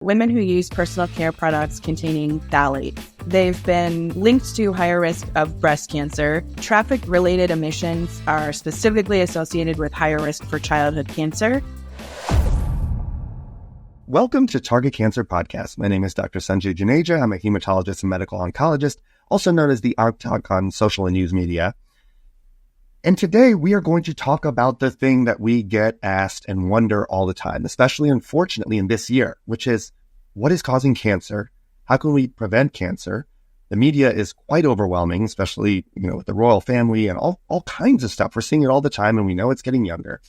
Women who use personal care products containing phthalates. They've been linked to higher risk of breast cancer. Traffic-related emissions are specifically associated with higher risk for childhood cancer. Welcome to Target Cancer Podcast. My name is Dr. Sanjay Juneja. I'm a hematologist and medical oncologist, also known as the OncTalk on social and news media. And today we are going to talk about the thing that we get asked and wonder all the time, especially unfortunately in this year, which is what is causing cancer? How can we prevent cancer? The media is quite overwhelming, especially, with the royal family and all kinds of stuff. We're seeing it all the time and we know it's getting younger.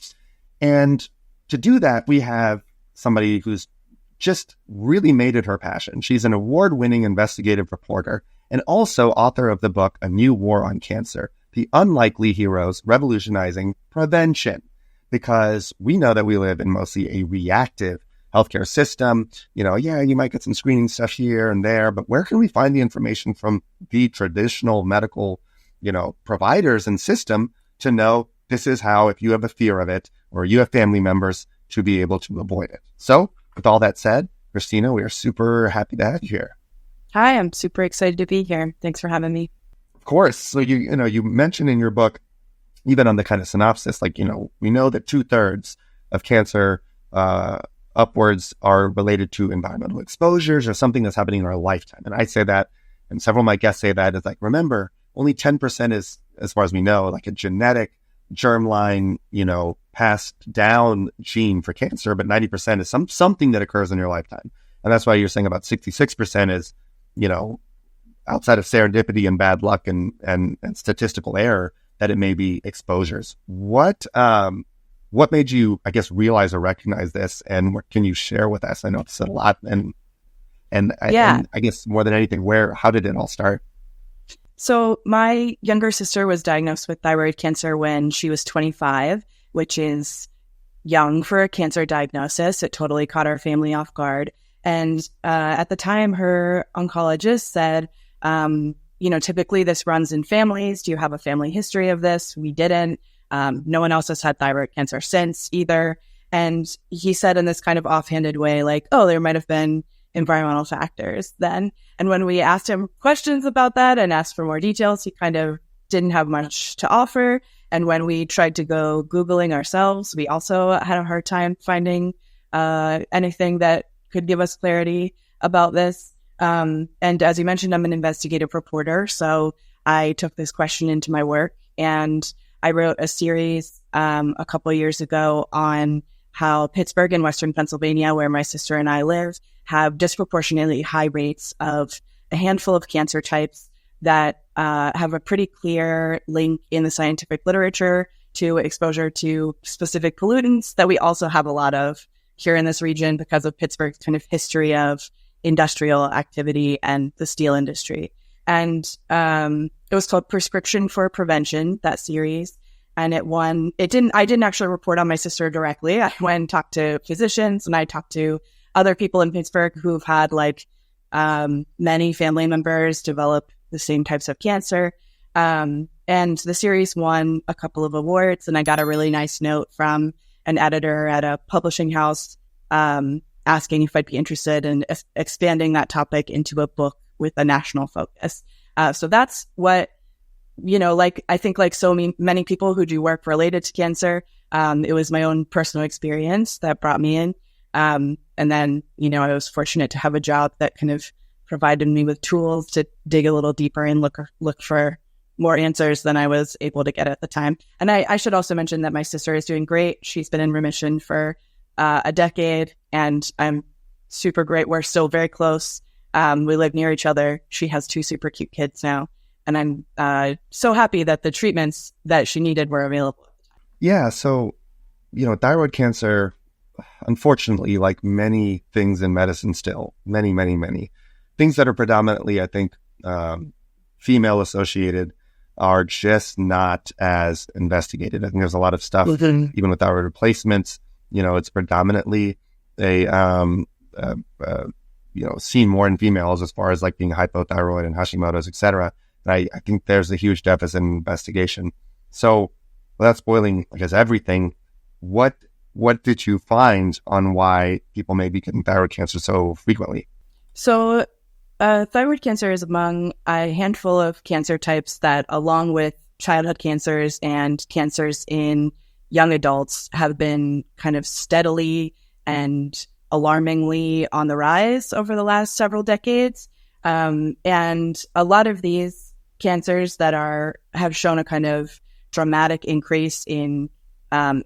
And to do that, we have somebody who's just really made it her passion. She's an award-winning investigative reporter and also author of the book, A New War on Cancer: The Unlikely Heroes Revolutionizing Prevention, because we know that we live in mostly a reactive healthcare system. You might get some screening stuff here and there, but where can we find the information from the traditional medical, providers and system to know this is how, if you have a fear of it or you have family members, to be able to avoid it? So with all that said, Kristina, we are super happy to have you here. Hi, I'm super excited to be here. Thanks for having me. Of course. So you mentioned in your book, even on the kind of synopsis, we know that 2/3 of cancer upwards are related to environmental exposures or something that's happening in our lifetime. And I say that, and several of my guests say that, is remember, only 10% is, as far as we know, a genetic germline, passed down gene for cancer, but 90% is something that occurs in your lifetime. And that's why you're saying about 66% is, outside of serendipity and bad luck and statistical error, that it may be exposures. What made you, realize or recognize this, and what can you share with us? I know it's a lot, and I guess more than anything, how did it all start? So my younger sister was diagnosed with thyroid cancer when she was 25, which is young for a cancer diagnosis. It totally caught our family off guard. And at the time, her oncologist said, typically this runs in families. Do you have a family history of this? We didn't. No one else has had thyroid cancer since either. And he said in this kind of offhanded way, there might have been environmental factors then. And when we asked him questions about that and asked for more details, he kind of didn't have much to offer. And when we tried to go Googling ourselves, we also had a hard time finding anything that could give us clarity about this. And as you mentioned, I'm an investigative reporter. So I took this question into my work, and I wrote a series a couple of years ago on how Pittsburgh and Western Pennsylvania, where my sister and I live, have disproportionately high rates of a handful of cancer types that have a pretty clear link in the scientific literature to exposure to specific pollutants that we also have a lot of here in this region because of Pittsburgh's kind of history of industrial activity and the steel industry. And it was called Prescription for Prevention, that series. And it won. I didn't actually report on my sister directly. I went and talked to physicians, and I talked to other people in Pittsburgh who've had many family members develop the same types of cancer. And the series won a couple of awards, and I got a really nice note from an editor at a publishing house asking if I'd be interested in expanding that topic into a book with a national focus. So that's what, I think so many people who do work related to cancer, it was my own personal experience that brought me in. And then, I was fortunate to have a job that kind of provided me with tools to dig a little deeper and look for more answers than I was able to get at the time. And I should also mention that my sister is doing great. She's been in remission for a decade, and I'm super great. We're still very close. We live near each other. She has 2 super cute kids now. And I'm so happy that the treatments that she needed were available. Yeah. So, thyroid cancer, unfortunately, like many things in medicine still, many things that are predominantly, I think, female associated are just not as investigated. I think there's a lot of stuff, even with thyroid replacements, it's predominantly seen more in females as far as being hypothyroid and Hashimoto's, et cetera. And I think there's a huge deficit in investigation. So without spoiling, everything, what what did you find on why people may be getting thyroid cancer so frequently? So thyroid cancer is among a handful of cancer types that, along with childhood cancers and cancers in young adults, have been kind of steadily and alarmingly on the rise over the last several decades. And a lot of these cancers that have shown a kind of dramatic increase in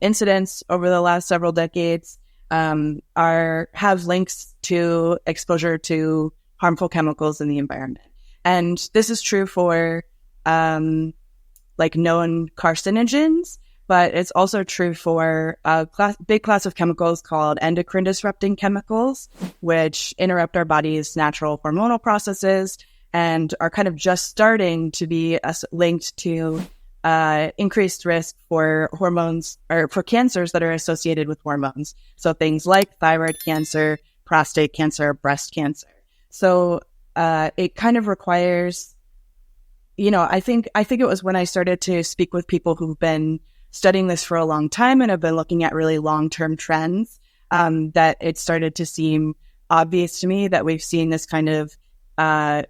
incidence over the last several decades have links to exposure to harmful chemicals in the environment. And this is true for known carcinogens, but it's also true for a big class of chemicals called endocrine disrupting chemicals, which interrupt our body's natural hormonal processes and are kind of just starting to be linked to increased risk for hormones or for cancers that are associated with hormones. So things like thyroid cancer, prostate cancer, breast cancer. So it kind of requires, I think it was when I started to speak with people who've been studying this for a long time and have been looking at really long-term trends, that it started to seem obvious to me that we've seen this kind of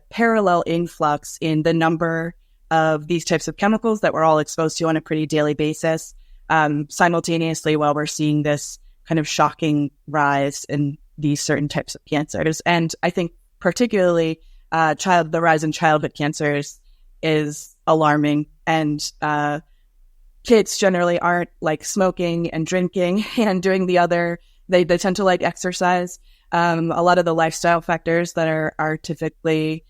parallel influx in the number of these types of chemicals that we're all exposed to on a pretty daily basis, simultaneously while we're seeing this kind of shocking rise in these certain types of cancers. And I think particularly the rise in childhood cancers is alarming. And kids generally aren't like smoking and drinking and doing they tend to like exercise. A lot of the lifestyle factors that are typically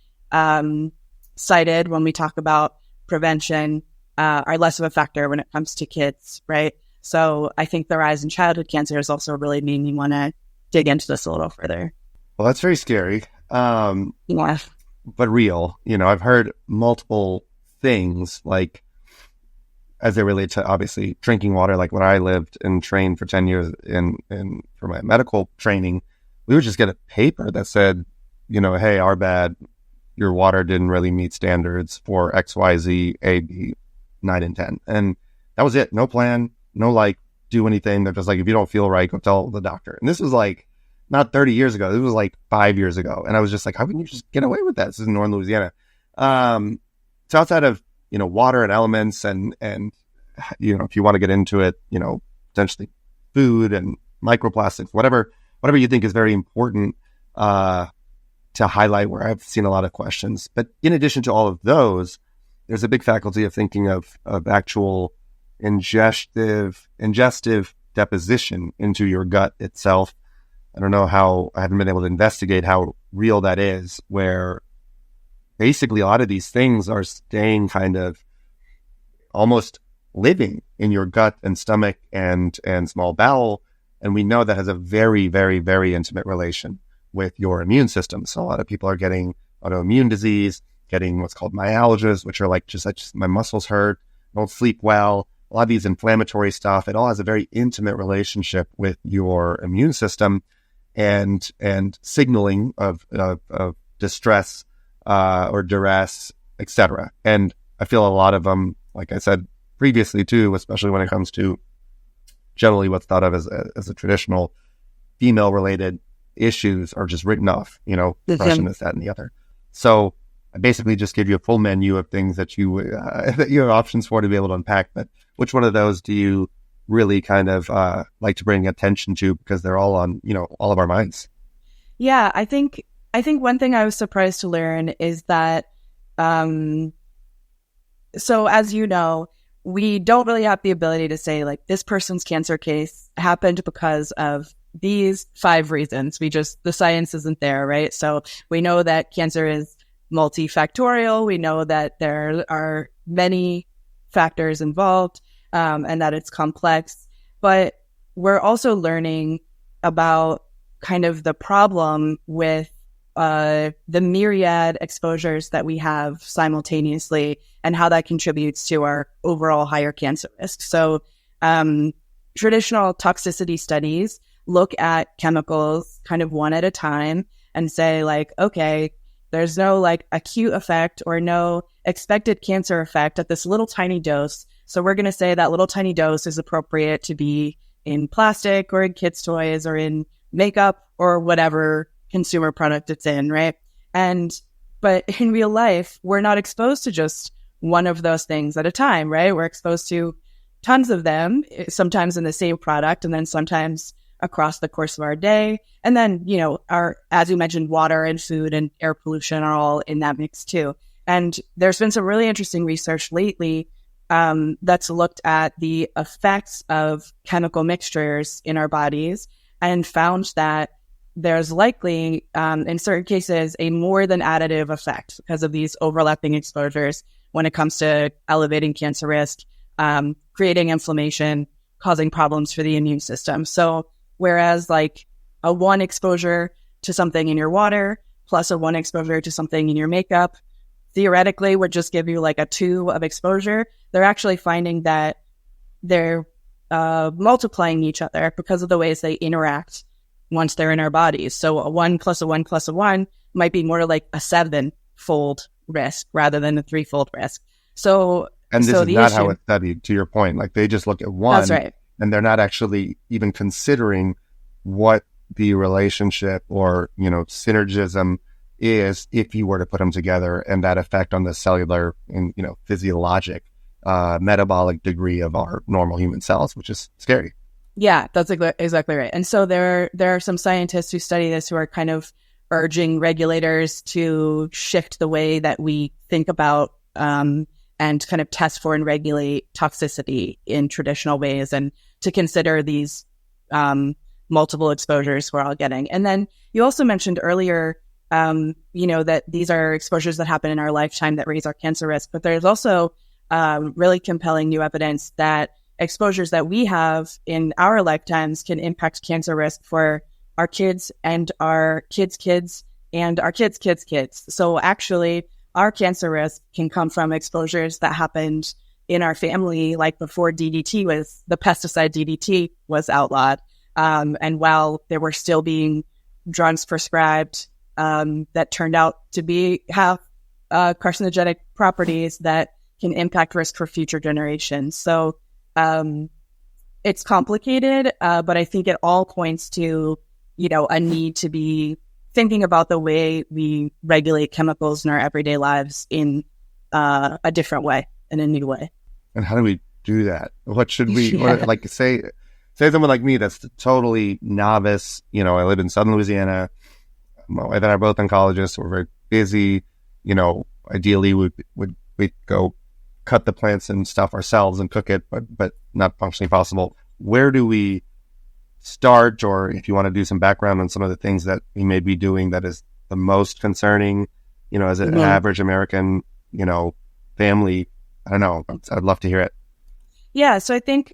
cited when we talk about prevention are less of a factor when it comes to kids, right? So I think the rise in childhood cancer has also really made me want to dig into this a little further. Well, that's very scary. Yeah. But real. I've heard multiple things, like as they relate to obviously drinking water. Like when I lived and trained for 10 years for my medical training, we would just get a paper that said, hey, our bad, your water didn't really meet standards for XYZ, A, B, 9, and 10. And that was it. No plan, no do anything. They're just like, if you don't feel right, go tell the doctor. And this was not 30 years ago. This was 5 years ago. And I was just like, how can you just get away with that? This is in Northern Louisiana. So outside of, water and elements and if you want to get into it, potentially food and microplastics, whatever you think is very important, to highlight, where I've seen a lot of questions. But in addition to all of those, there's a big faculty of thinking of actual ingestive deposition into your gut itself. I don't know how, I haven't been able to investigate how real that is, where basically a lot of these things are staying kind of almost living in your gut and stomach and small bowel. And we know that has a very, very, very intimate relation with your immune system. So a lot of people are getting autoimmune disease, getting what's called myalgias, which are just my muscles hurt, don't sleep well. A lot of these inflammatory stuff, it all has a very intimate relationship with your immune system and signaling of distress or duress, etc. And I feel a lot of them, like I said previously too, especially when it comes to generally what's thought of as a traditional female-related issues, are just written off, depression, this, that, and the other. So I basically just give you a full menu of things that you have options for to be able to unpack. But which one of those do you really kind of like to bring attention to, because they're all on, all of our minds? Yeah, I think one thing I was surprised to learn is that, so as you know, we don't really have the ability to say this person's cancer case happened because of these 5 reasons. The science isn't there, right? So we know that cancer is multifactorial. We know that there are many factors involved, and that it's complex. But we're also learning about kind of the problem with the myriad exposures that we have simultaneously and how that contributes to our overall higher cancer risk. So traditional toxicity studies look at chemicals kind of one at a time and say okay, there's no acute effect or no expected cancer effect at this little tiny dose. So we're going to say that little tiny dose is appropriate to be in plastic or in kids' toys or in makeup or whatever consumer product it's in, right? But in real life, we're not exposed to just one of those things at a time, right? We're exposed to tons of them, sometimes in the same product, and then sometimes across the course of our day. And then, as you mentioned, water and food and air pollution are all in that mix too. And there's been some really interesting research lately that's looked at the effects of chemical mixtures in our bodies and found that there's likely, in certain cases, a more than additive effect because of these overlapping exposures when it comes to elevating cancer risk, creating inflammation, causing problems for the immune system. So whereas like a one exposure to something in your water plus a one exposure to something in your makeup theoretically would just give you like a 2 of exposure, they're actually finding that they're multiplying each other because of the ways they interact once they're in our bodies. So a 1 plus a 1 plus a 1 might be more like a 7-fold risk rather than a 3-fold risk. And this is not how it's studied, to your point. Like they just look at one, that's right, and they're not actually even considering what the relationship or, synergism is if you were to put them together, and that effect on the cellular and, physiologic, metabolic degree of our normal human cells, which is scary. Yeah, that's exactly right. And so there are some scientists who study this who are kind of urging regulators to shift the way that we think about and kind of test for and regulate toxicity in traditional ways, and to consider these multiple exposures we're all getting. And then you also mentioned earlier, that these are exposures that happen in our lifetime that raise our cancer risk. But there's also really compelling new evidence that exposures that we have in our lifetimes can impact cancer risk for our kids and our kids' kids and our kids' kids' kids. So actually, our cancer risk can come from exposures that happened in our family, like before the pesticide DDT was outlawed. And while there were still being drugs prescribed that turned out to have carcinogenic properties that can impact risk for future generations. So it's complicated, but I think it all points to, a need to be thinking about the way we regulate chemicals in our everyday lives in a different way, in a new way. And how do we do that? What should we, say someone like me that's totally novice, I live in Southern Louisiana. My wife and I are both oncologists. We're very busy. Ideally we'd go cut the plants and stuff ourselves and cook it, but not functionally possible. Where do we start? Or if you want to do some background on some of the things that we may be doing that is the most concerning, as an average American, family, I don't know. I'd love to hear it. Yeah. So I think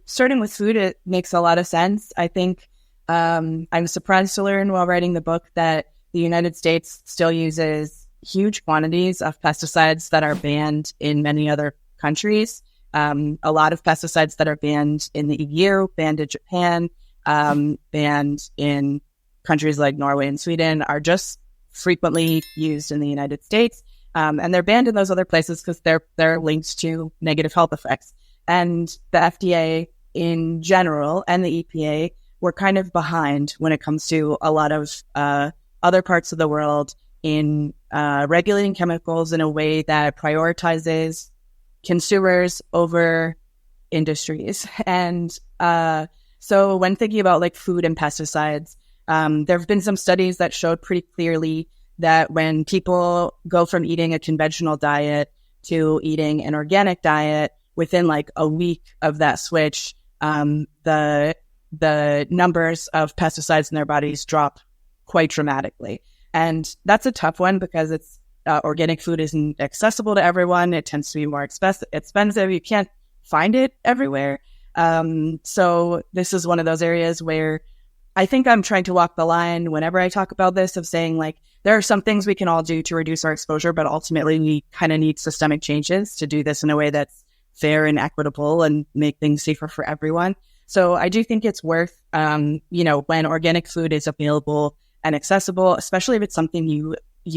starting with food, it makes a lot of sense. I think I'm surprised to learn while writing the book that the United States still uses huge quantities of pesticides that are banned in many other countries. A lot of pesticides that are banned in the EU, banned in Japan, banned in countries like Norway and Sweden are just frequently used in the United States. And they're banned in those other places because they're linked to negative health effects. And the FDA in general and the EPA were kind of behind when it comes to a lot of other parts of the world in regulating chemicals in a way that prioritizes consumers over industries. And so when thinking about like food and pesticides, there have been some studies that showed pretty clearly that when people go from eating a conventional diet to eating an organic diet, within like a week of that switch, the numbers of pesticides in their bodies drop quite dramatically. And that's a tough one because it's organic food isn't accessible to everyone. It tends to be more expensive. You can't find it everywhere. So this is one of those areas where I think I'm trying to walk the line whenever I talk about this of saying like, there are some things we can all do to reduce our exposure, but ultimately we kind of need systemic changes to do this in a way that's fair and equitable and make things safer for everyone. So I do think it's worth, when organic food is available and accessible, especially if it's something you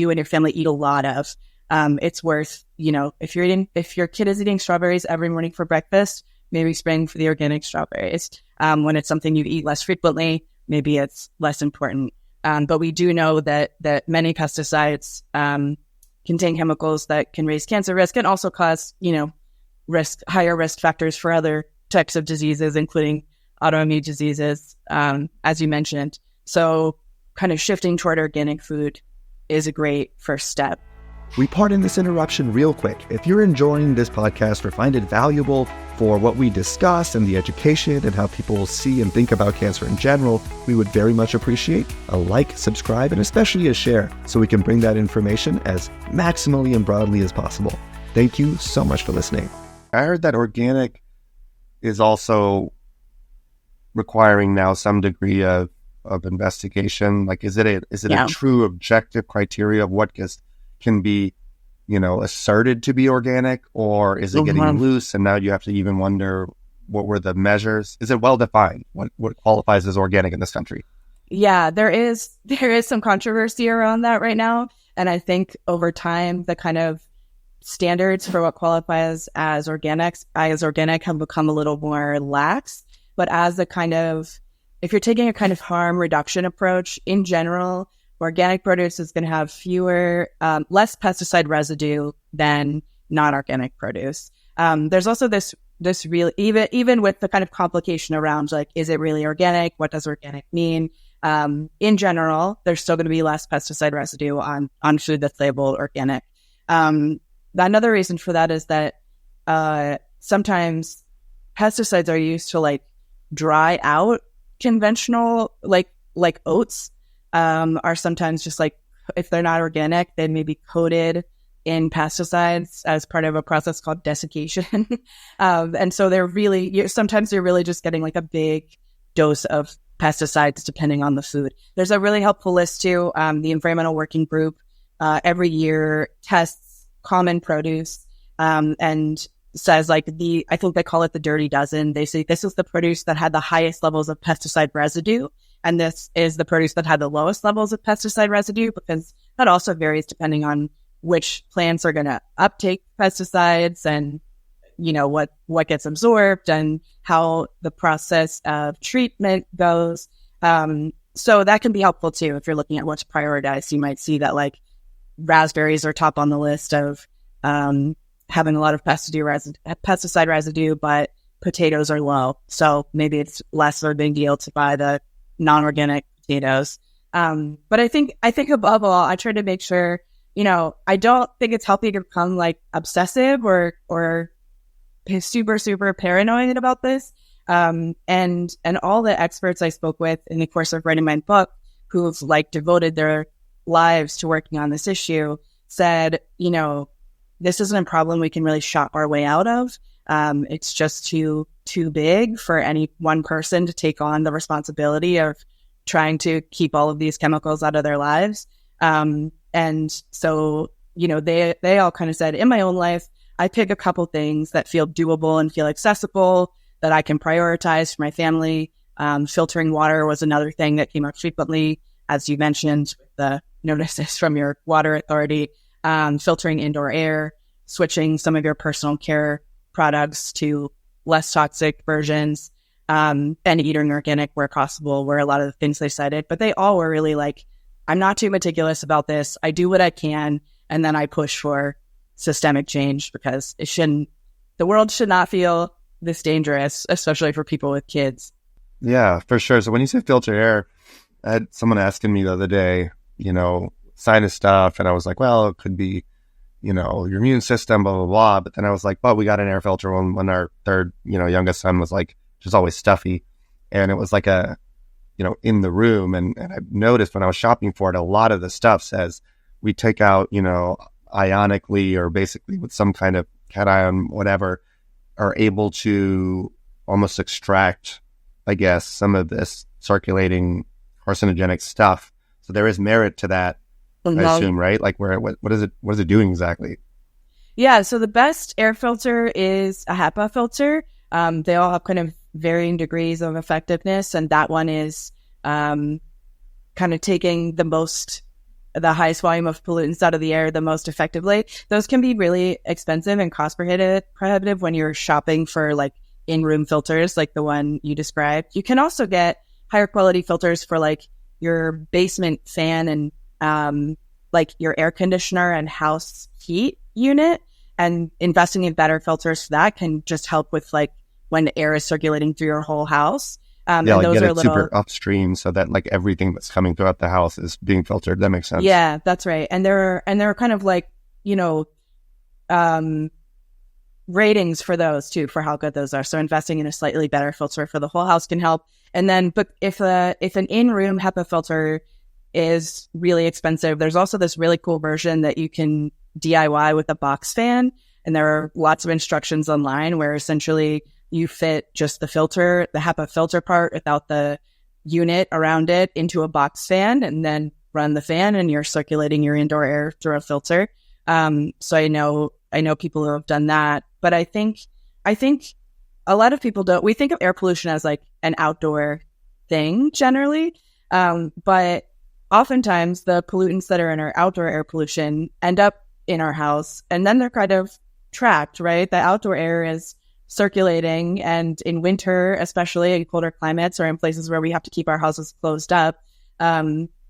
and your family eat a lot of, it's worth, if your kid is eating strawberries every morning for breakfast, maybe spraying for the organic strawberries. When it's something you eat less frequently, maybe it's less important. But we do know that many pesticides contain chemicals that can raise cancer risk and also cause, higher risk factors for other types of diseases, including autoimmune diseases, as you mentioned. So kind of shifting toward organic food is a great first step. We pardon this interruption real quick. If you're enjoying this podcast or find it valuable for what we discuss and the education and how people see and think about cancer in general, we would very much appreciate a like, subscribe, and especially a share so we can bring that information as maximally and broadly as possible. Thank you so much for listening. I heard that organic is also requiring now some degree of investigation. Like, is it a true objective criteria of what can be, asserted to be organic, or is it getting loose? And now you have to even wonder, what were the measures? Is it well defined? What qualifies as organic in this country? Yeah, there is some controversy around that right now. And I think over time, the kind of standards for what qualifies as organic have become a little more lax. But if you're taking a kind of harm reduction approach in general, organic produce is going to have less pesticide residue than non-organic produce. There's also this real, even with the kind of complication around, like, is it really organic? What does organic mean? In general, there's still going to be less pesticide residue on food that's labeled organic. Another reason for that is that sometimes pesticides are used to dry out conventional like oats. Are sometimes just if they're not organic, they may be coated in pesticides as part of a process called desiccation. And so sometimes you're really just getting a big dose of pesticides depending on the food. There's a really helpful list too. The Environmental Working Group every year tests common produce and says I think they call it the dirty dozen. They say this is the produce that had the highest levels of pesticide residue, and this is the produce that had the lowest levels of pesticide residue, because that also varies depending on which plants are going to uptake pesticides and, what gets absorbed and how the process of treatment goes. So that can be helpful too. If you're looking at what to prioritize, you might see that raspberries are top on the list of having a lot of pesticide residue, but potatoes are low. So maybe it's less of a big deal to buy the non-organic potatoes. But I think above all, I try to make sure, I don't think it's healthy to become obsessive or super, super paranoid about this. And all the experts I spoke with in the course of writing my book, who've devoted their lives to working on this issue, said, this isn't a problem we can really shop our way out of. It's just too big for any one person to take on the responsibility of trying to keep all of these chemicals out of their lives. And so, they all kind of said, in my own life, I pick a couple things that feel doable and feel accessible that I can prioritize for my family. Filtering water was another thing that came up frequently, as you mentioned, with the notices from your water authority. Filtering indoor air, switching some of your personal care products to less toxic versions, and eating organic where possible were a lot of the things they cited. But they all were really I'm not too meticulous about this. I do what I can, and then I push for systemic change, because the world should not feel this dangerous, especially for people with kids. Yeah, for sure. So when you say filter air, I had someone asking me the other day, sinus stuff, and I was like, well, it could be, your immune system, blah, blah, blah. But then I was like, well, we got an air filter when our third, youngest son was just always stuffy. And it was in the room. And I noticed when I was shopping for it, a lot of the stuff says we take out, ionically, or basically with some kind of cation, whatever, are able to almost extract, I guess, some of this circulating carcinogenic stuff. So there is merit to that. I assume, right? What is it doing exactly? Yeah, so the best air filter is a HEPA filter. They all have kind of varying degrees of effectiveness, and that one is kind of taking the highest volume of pollutants out of the air the most effectively. Those can be really expensive and cost prohibitive when you're shopping for in-room filters like the one you described. You can also get higher quality filters for like your basement fan and like your air conditioner and house heat unit, and investing in better filters for that can just help with like when air is circulating through your whole house. And like those get it super upstream so that like everything that's coming throughout the house is being filtered. That makes sense. Yeah, that's right. And there are kind of like, ratings for those too, for how good those are. So investing in a slightly better filter for the whole house can help. And then, but if an in-room HEPA filter is really expensive, there's also this really cool version that you can DIY with a box fan. And there are lots of instructions online where essentially you fit just the filter, the HEPA filter part without the unit around it into a box fan, and then run the fan and you're circulating your indoor air through a filter. So I know people who have done that, but I think a lot of people don't. We think of air pollution as like an outdoor thing generally. But oftentimes the pollutants that are in our outdoor air pollution end up in our house, and then they're kind of trapped, right? The outdoor air is circulating, and in winter, especially in colder climates or in places where we have to keep our houses closed up,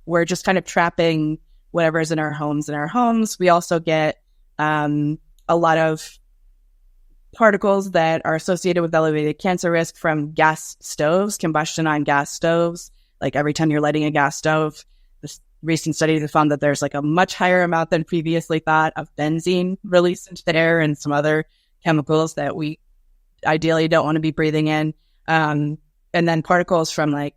we're just kind of trapping whatever's in our homes. We also get a lot of particles that are associated with elevated cancer risk from gas stoves, combustion on gas stoves. Like every time you're lighting a gas stove, this recent studies have found that there's like a much higher amount than previously thought of benzene released into the air and some other chemicals that we ideally don't want to be breathing in. And then particles from like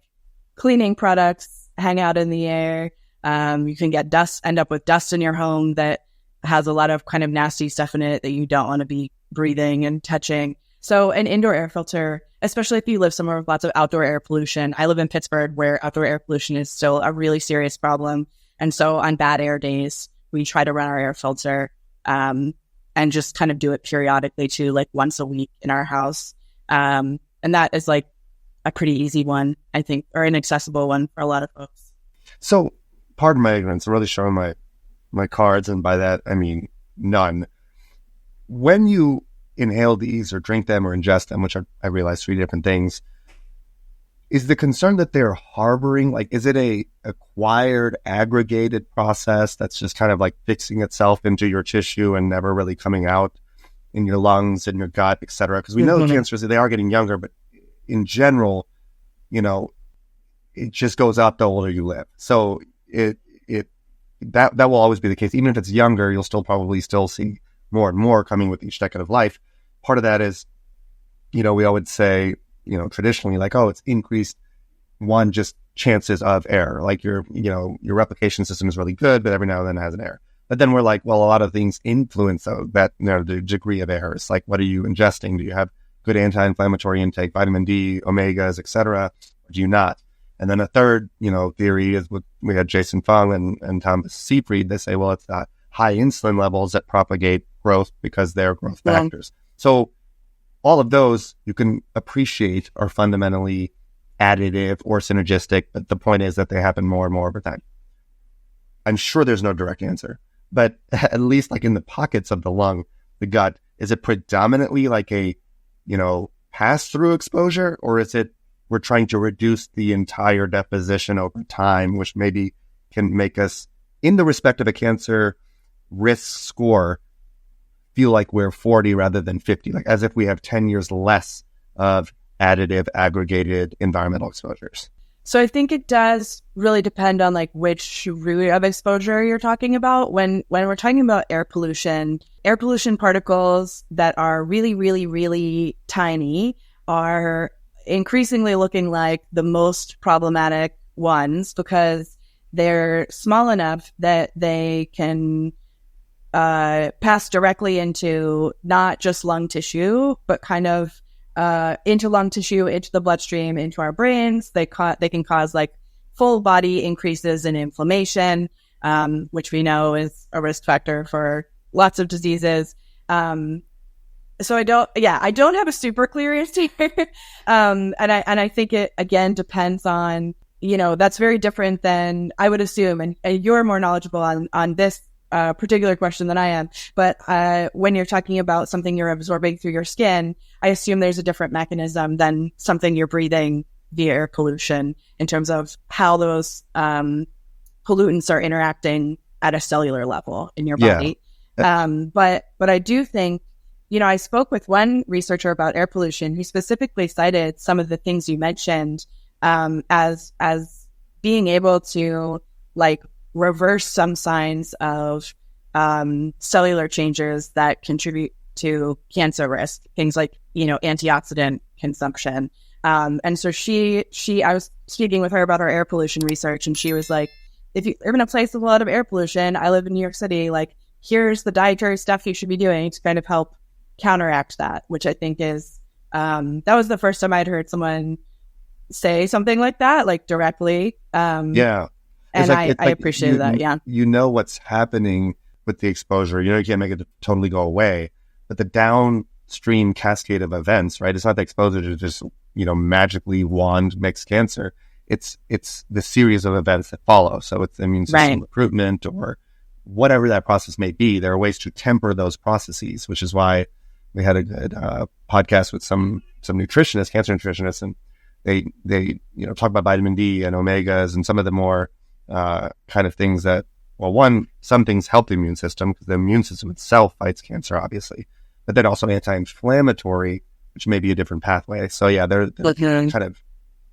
cleaning products hang out in the air. You can get end up with dust in your home that has a lot of kind of nasty stuff in it that you don't want to be breathing and touching. So an indoor air filter, especially if you live somewhere with lots of outdoor air pollution. I live in Pittsburgh, where outdoor air pollution is still a really serious problem. And so on bad air days, we try to run our air filter and just kind of do it periodically too, like once a week in our house. And that is like a pretty easy one, I think, or an accessible one for a lot of folks. So pardon my ignorance, I'm really showing my cards, and by that I mean none. When you inhale these or drink them or ingest them, which I realize 3 different things, is the concern that they're harboring, like, is it a acquired, aggregated process that's just kind of like fixing itself into your tissue and never really coming out in your lungs and your gut, et cetera? Because we know the cancers, they are getting younger, but in general, it just goes up the older you live. So that will always be the case. Even if it's younger, you'll probably see more and more coming with each decade of life. Part of that is, we always say, traditionally, like, oh, it's increased just chances of error. Like your replication system is really good, but every now and then it has an error. But then we're like, well, a lot of things influence that, the degree of errors. Like, what are you ingesting? Do you have good anti-inflammatory intake, vitamin D, omegas, et cetera? Or do you not? And then a third, theory is what we had Jason Fung and Thomas Seyfried. They say, well, it's the high insulin levels that propagate growth because they're growth factors. So all of those you can appreciate are fundamentally additive or synergistic, but the point is that they happen more and more over time. I'm sure there's no direct answer, but at least like in the pockets of the lung, the gut, is it predominantly like a, pass-through exposure, or is it we're trying to reduce the entire deposition over time, which maybe can make us, in the respect of a cancer risk score, feel like we're 40 rather than 50, like as if we have 10 years less of additive, aggregated environmental exposures? So I think it does really depend on like which route of exposure you're talking about. When we're talking about air pollution particles that are really, really, really tiny are increasingly looking like the most problematic ones, because they're small enough that they can pass directly into not just lung tissue, but kind of into lung tissue, into the bloodstream, into our brains. They can cause like full body increases in inflammation, which we know is a risk factor for lots of diseases. So I don't have a super clear answer. And I think it again depends on, that's very different than I would assume. And you're more knowledgeable on this particular question than I am. But when you're talking about something you're absorbing through your skin, I assume there's a different mechanism than something you're breathing via air pollution in terms of how those pollutants are interacting at a cellular level in your body. But I do think, I spoke with one researcher about air pollution who specifically cited some of the things you mentioned as being able to reverse some signs of cellular changes that contribute to cancer risk, things like, antioxidant consumption. And so I was speaking with her about our air pollution research, and she was like, if you live in a place with a lot of air pollution, I live in New York City, here's the dietary stuff you should be doing to kind of help counteract that, which I think is, that was the first time I'd heard someone say something like that, directly. And I appreciated that. Yeah. You know what's happening with the exposure. You can't make it totally go away, but the downstream cascade of events, right? It's not the exposure to just, magically wand makes cancer. It's the series of events that follow. So it's immune system recruitment or whatever that process may be. There are ways to temper those processes, which is why we had a good podcast with some nutritionists, cancer nutritionists, and they talk about vitamin D and omegas and some of the more kind of things that, some things help the immune system because the immune system itself fights cancer, obviously, but then also anti-inflammatory, which may be a different pathway. So yeah, they're kind of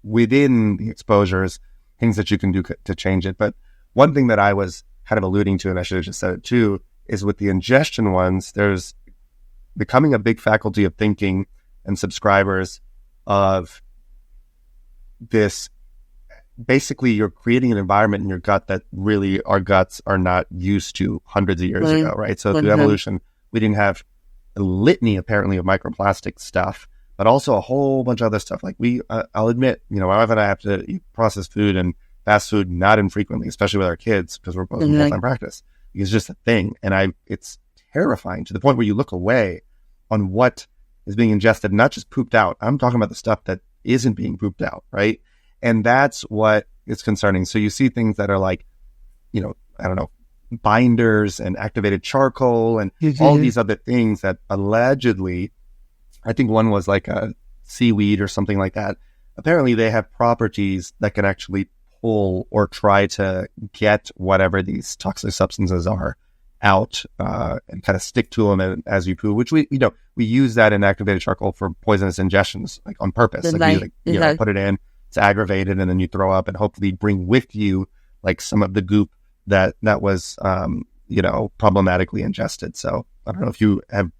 within the exposures, things that you can do to change it. But one thing that I was kind of alluding to, and I should have just said it too, is with the ingestion ones, there's becoming a big faculty of thinking and subscribers of this. Basically, you're creating an environment in your gut that really our guts are not used to hundreds of years ago, right? So through evolution, we didn't have a litany, apparently, of microplastic stuff, but also a whole bunch of other stuff. I'll admit, my wife and I have to eat processed food and fast food not infrequently, especially with our kids, because we're both in full-time practice. It's just a thing. And it's terrifying to the point where you look away on what is being ingested, not just pooped out. I'm talking about the stuff that isn't being pooped out, right? And that's what is concerning. So you see things that are binders and activated charcoal and all these other things that allegedly, I think one was like a seaweed or something like that. Apparently they have properties that can actually pull or try to get whatever these toxic substances are out and kind of stick to them as you poo, which we use that in activated charcoal for poisonous ingestions, on purpose. You put it in, it's aggravated, and then you throw up and hopefully bring with you some of the goop that was problematically ingested. So I don't know if you have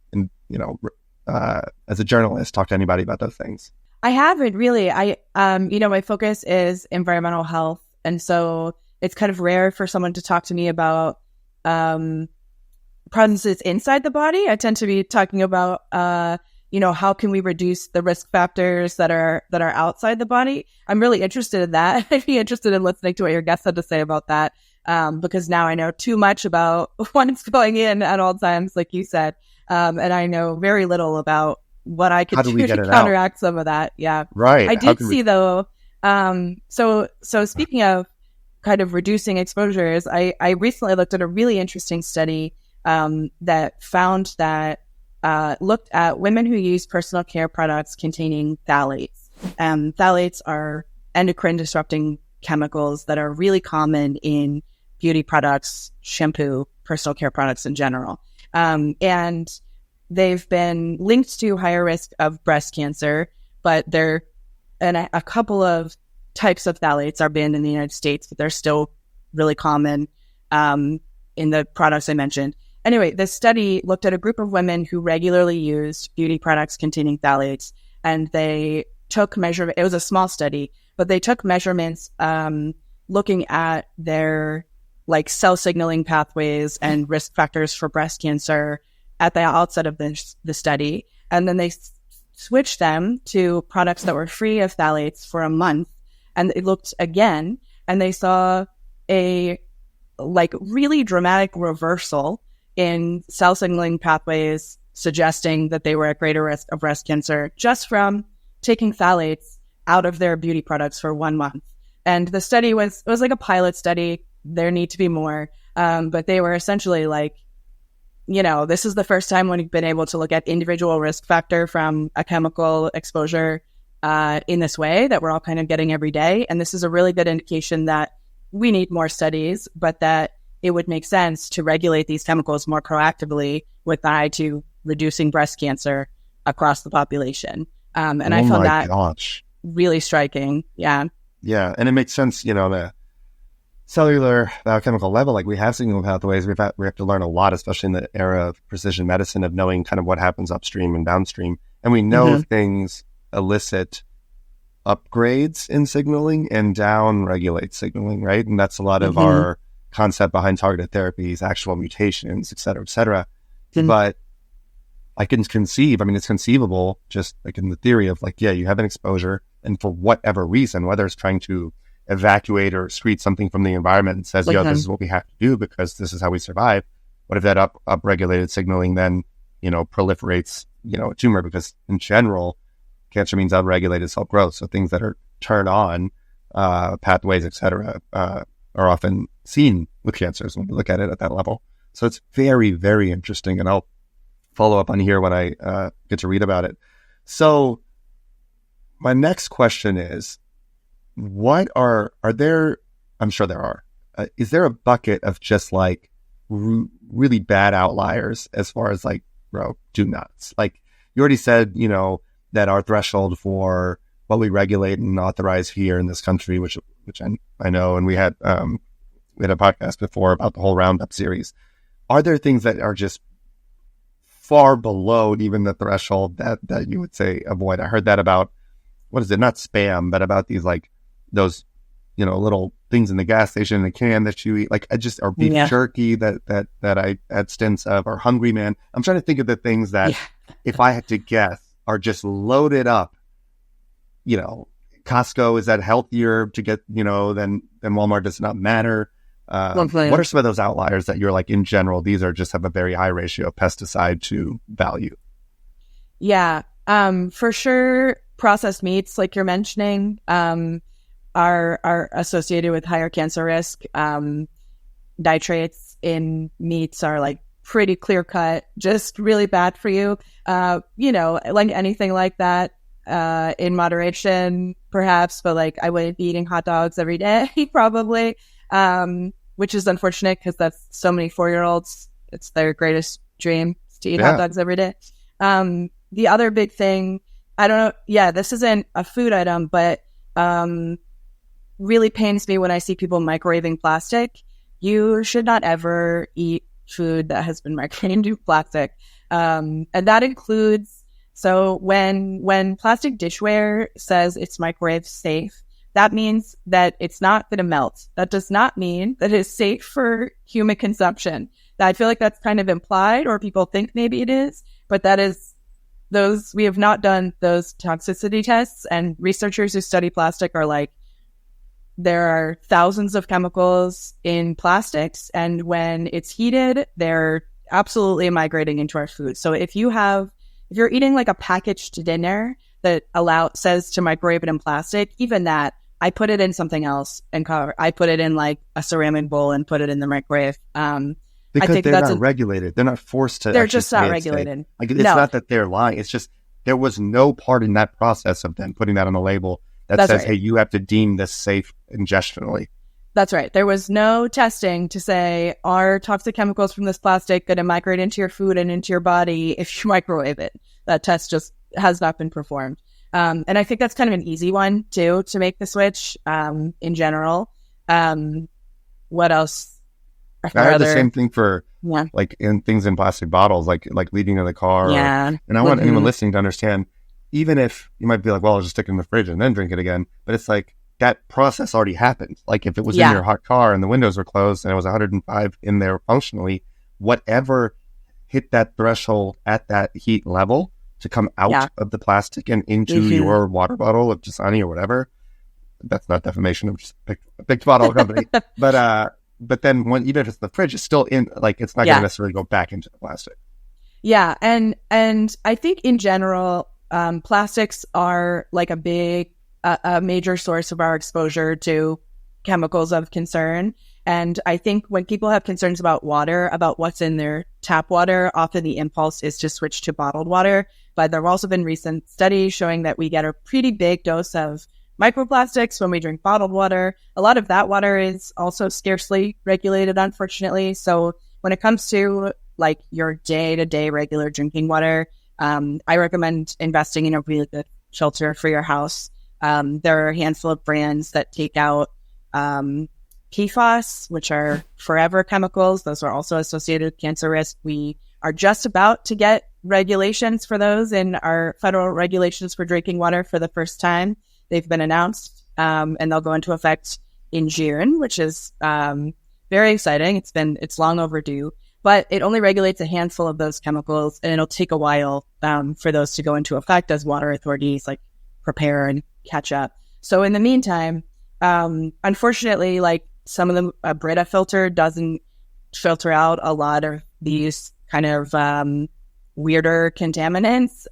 as a journalist talked to anybody about those things. I haven't really. My focus is environmental health, and so it's kind of rare for someone to talk to me about processes inside the body. I tend to be talking about how can we reduce the risk factors that are outside the body. I'm really interested in that. I'd be interested in listening to what your guests had to say about that, because now I know too much about what's going in at all times, like you said, and I know very little about what I could do to counteract some of that. Yeah, right. I did see though. So speaking of kind of reducing exposures, I recently looked at a really interesting study that found that looked at women who use personal care products containing phthalates. Phthalates are endocrine disrupting chemicals that are really common in beauty products, shampoo, personal care products in general. And they've been linked to higher risk of breast cancer, but a couple of types of phthalates are banned in the United States, but they're still really common in the products I mentioned. Anyway, this study looked at a group of women who regularly used beauty products containing phthalates, and they took measurement. It was a small study, but they took measurements looking at their cell signaling pathways and risk factors for breast cancer at the outset of the study. And then they switched them to products that were free of phthalates for a month. And they looked again, and they saw a really dramatic reversal in cell signaling pathways, suggesting that they were at greater risk of breast cancer just from taking phthalates out of their beauty products for 1 month. And the study was like a pilot study. There need to be more. But they were essentially like, this is the first time when we've been able to look at individual risk factor from a chemical exposure in this way that we're all kind of getting every day. And this is a really good indication that we need more studies, but that it would make sense to regulate these chemicals more proactively with an eye to reducing breast cancer across the population. And I found that really striking. Yeah. Yeah. And it makes sense, the cellular biochemical level, like we have signal pathways. We have to learn a lot, especially in the era of precision medicine, of knowing kind of what happens upstream and downstream. And we know things elicit upgrades in signaling and down regulate signaling, right? And that's a lot of our concept behind targeted therapies, actual mutations, et cetera, et cetera. But I can conceive, it's conceivable, just like in the theory of like, yeah, you have an exposure, and for whatever reason, whether it's trying to evacuate or excrete something from the environment and says, this is what we have to do because this is how we survive. What if that upregulated signaling then, proliferates, a tumor? Because in general, cancer means unregulated cell growth. So things that are turned on, pathways, et cetera, are often seen with cancers when we look at it at that level. So it's very, very interesting. And I'll follow up on here when I get to read about it. So my next question is, what are there, I'm sure there are, is there a bucket of just like really bad outliers as far as like, bro, do nots? Like you already said, that our threshold for what we regulate and authorize here in this country, which I know, and we had a podcast before about the whole Roundup series. Are there things that are just far below even the threshold that you would say avoid? I heard that about, what is it? Not spam, but about these like those, little things in the gas station in a can that you eat, like or beef jerky that I had stints of, or Hungry Man. I'm trying to think of the things that if I had to guess are just loaded up. Costco, is that healthier to get, than Walmart? Does not matter. What are some of those outliers that you're like, in general, these are just have a very high ratio of pesticide to value? Yeah. For sure. Processed meats, like you're mentioning, are associated with higher cancer risk. Nitrates in meats are like pretty clear cut, just really bad for you. Like anything like that, in moderation, perhaps, but like I wouldn't be eating hot dogs every day, probably, which is unfortunate because that's so many 4-year-olds. It's their greatest dream to eat hot dogs every day. The other big thing, I don't know. Yeah, this isn't a food item, but really pains me when I see people microwaving plastic. You should not ever eat food that has been microwaved into plastic. And that includes, so when plastic dishware says it's microwave safe, that means that it's not going to melt. That does not mean that it's safe for human consumption. I feel like that's kind of implied, or people think maybe it is, but that is, we have not done those toxicity tests, and researchers who study plastic are like, there are thousands of chemicals in plastics, and when it's heated, they're absolutely migrating into our food. So if you're eating like a packaged dinner that says to microwave it in plastic, even that, I put it in something else and I put it in like a ceramic bowl and put it in the microwave. Because they're not regulated. They're not forced to. They're just not regulated. Like, it's not that they're lying. It's just there was no part in that process of them putting that on the label that says, hey, you have to deem this safe ingestionally. That's right. There was no testing to say, are toxic chemicals from this plastic going to migrate into your food and into your body if you microwave it? That test just has not been performed. And I think that's kind of an easy one, too, to make the switch in general. What else? I had the same thing for like in things in plastic bottles, like leading in the car. And I want anyone listening to understand, even if you might be like, well, I'll just stick it in the fridge and then drink it again. But it's like that process already happened. Like if it was in your hot car and the windows were closed and it was 105 in there functionally, whatever hit that threshold at that heat level to come out of the plastic and into your water bottle of Dasani or whatever. That's not defamation. I'm just picked bottle company. But then even if it's the fridge, it's still in, like, it's not going to necessarily go back into the plastic. Yeah. And I think in general, plastics are like a major source of our exposure to chemicals of concern. And I think when people have concerns about water, about what's in their tap water, often the impulse is to switch to bottled water. But there have also been recent studies showing that we get a pretty big dose of microplastics when we drink bottled water. A lot of that water is also scarcely regulated, unfortunately. So when it comes to like your day-to-day regular drinking water, I recommend investing in a really good filter for your house. There are a handful of brands that take out PFAS, which are forever chemicals. Those are also associated with cancer risk. We are just about to get regulations for those in our federal regulations for drinking water for the first time. They've been announced, and they'll go into effect in June, which is very exciting. It's long overdue, but it only regulates a handful of those chemicals, and it'll take a while for those to go into effect as water authorities like prepare and catch up. So in the meantime, unfortunately, like some of the Brita filter doesn't filter out a lot of these kind of weirder contaminants,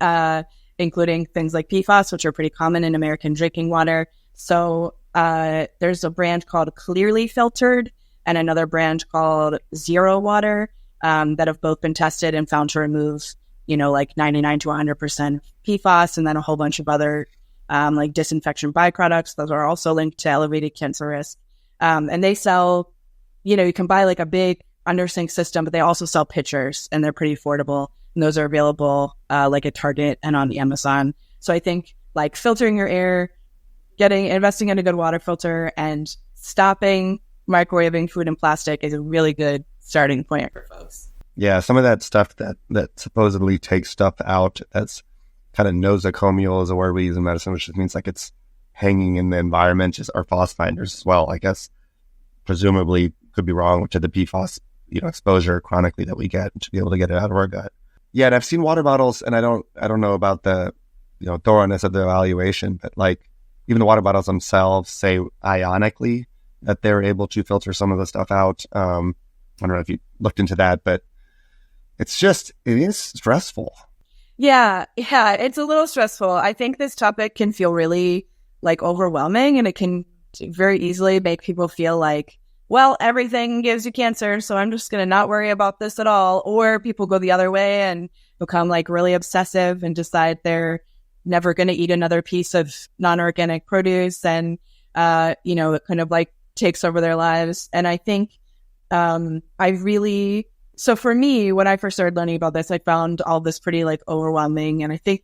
including things like PFAS, which are pretty common in American drinking water. So there's a brand called Clearly Filtered and another brand called Zero Water that have both been tested and found to remove, like 99 to 100% PFAS, and then a whole bunch of other like disinfection byproducts. Those are also linked to elevated cancer risk. And they sell, you can buy like a big under sink system, but they also sell pitchers, and they're pretty affordable. And those are available like at Target and on Amazon. So I think like filtering your air, investing in a good water filter, and stopping microwaving food and plastic is a really good starting point for folks. Yeah, some of that stuff that supposedly takes stuff out, that's kind of nosocomial is a word we use in medicine, which just means like it's hanging in the environment, are false finders as well. I guess presumably could be wrong to the PFAS, exposure chronically that we get, to be able to get it out of our gut. Yeah, and I've seen water bottles, and I don't know about the thoroughness of the evaluation, but like even the water bottles themselves say ionically that they're able to filter some of the stuff out. I don't know if you looked into that, but it is stressful. Yeah, it's a little stressful. I think this topic can feel really like overwhelming, and it can very easily make people feel like, well, everything gives you cancer, so I'm just going to not worry about this at all. Or people go the other way and become like really obsessive and decide they're never going to eat another piece of non-organic produce, and it kind of like takes over their lives. And I think so for me, when I first started learning about this, I found all this pretty like overwhelming. And I think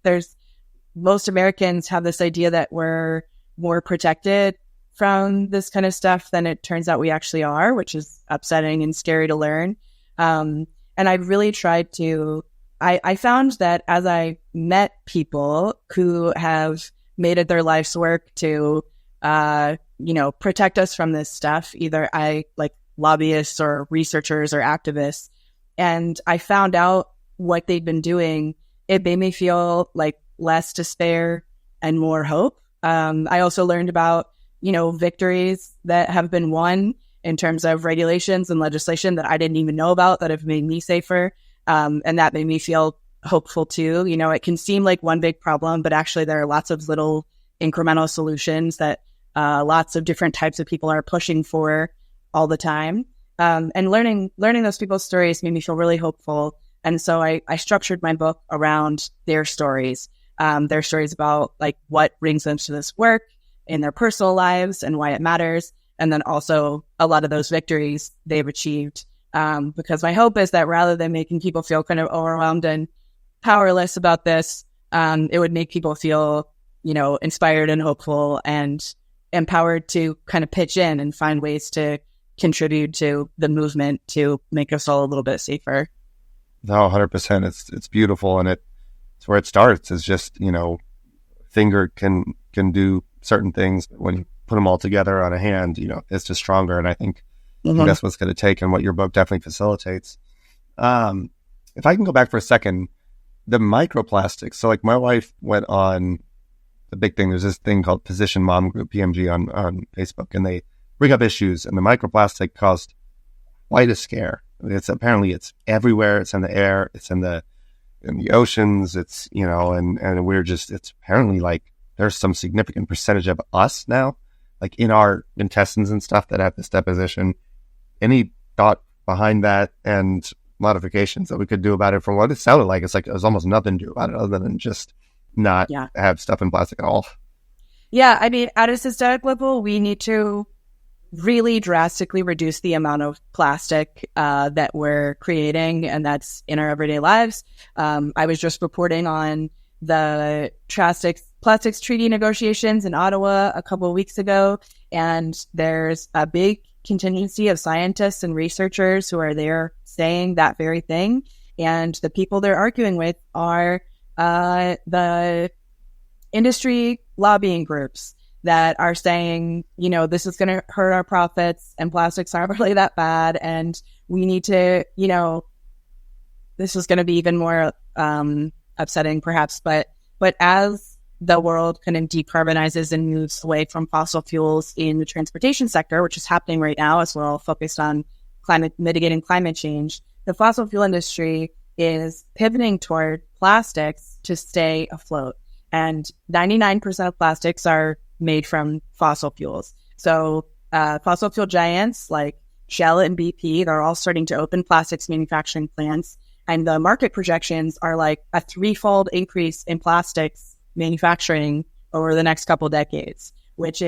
most Americans have this idea that we're more protected from this kind of stuff than it turns out we actually are, which is upsetting and scary to learn. And I've really tried to, I found that as I met people who have made it their life's work to, protect us from this stuff, either like lobbyists or researchers or activists, and I found out what they'd been doing, it made me feel like less despair and more hope. I also learned about, victories that have been won in terms of regulations and legislation that I didn't even know about that have made me safer. And that made me feel hopeful too. It can seem like one big problem, but actually there are lots of little incremental solutions that lots of different types of people are pushing for all the time. And learning those people's stories made me feel really hopeful. And so I structured my book around their stories about like what brings them to this work in their personal lives and why it matters. And then also a lot of those victories they've achieved. Because my hope is that rather than making people feel kind of overwhelmed and powerless about this, it would make people feel, inspired and hopeful and empowered to kind of pitch in and find ways to contribute to the movement to make us all a little bit safer. No, 100%. It's beautiful, and it's where it starts. Is just finger can do certain things. When you put them all together on a hand, it's just stronger. And I think that's what's going to take, and what your book definitely facilitates. If I can go back for a second, the microplastics. So like my wife went on the big thing. There's this thing called Physician Mom Group, PMG, on Facebook, and they bring up issues, and the microplastic caused quite a scare. It's everywhere. It's in the air. It's in the oceans. It's, and we're just, it's apparently like there's some significant percentage of us now, like in our intestines and stuff, that have this deposition. any thought behind that and modifications that we could do about it? From what it sounded like, it's like there's almost nothing to do about it other than just not have stuff in plastic at all. Yeah, I mean, at a systemic level, we need to really drastically reduce the amount of plastic that we're creating, and that's in our everyday lives. I was just reporting on the plastics treaty negotiations in Ottawa a couple of weeks ago, and there's a big contingency of scientists and researchers who are there saying that very thing. And the people they're arguing with are the industry lobbying groups that are saying, this is going to hurt our profits and plastics aren't really that bad. And we need to, this is going to be even more upsetting perhaps, but as the world kind of decarbonizes and moves away from fossil fuels in the transportation sector, which is happening right now as we're all focused on mitigating climate change, the fossil fuel industry is pivoting toward plastics to stay afloat. And 99% of plastics are made from fossil fuels. So fossil fuel giants like Shell and BP, they're all starting to open plastics manufacturing plants. And the market projections are like a 3-fold increase in plastics manufacturing over the next couple decades, which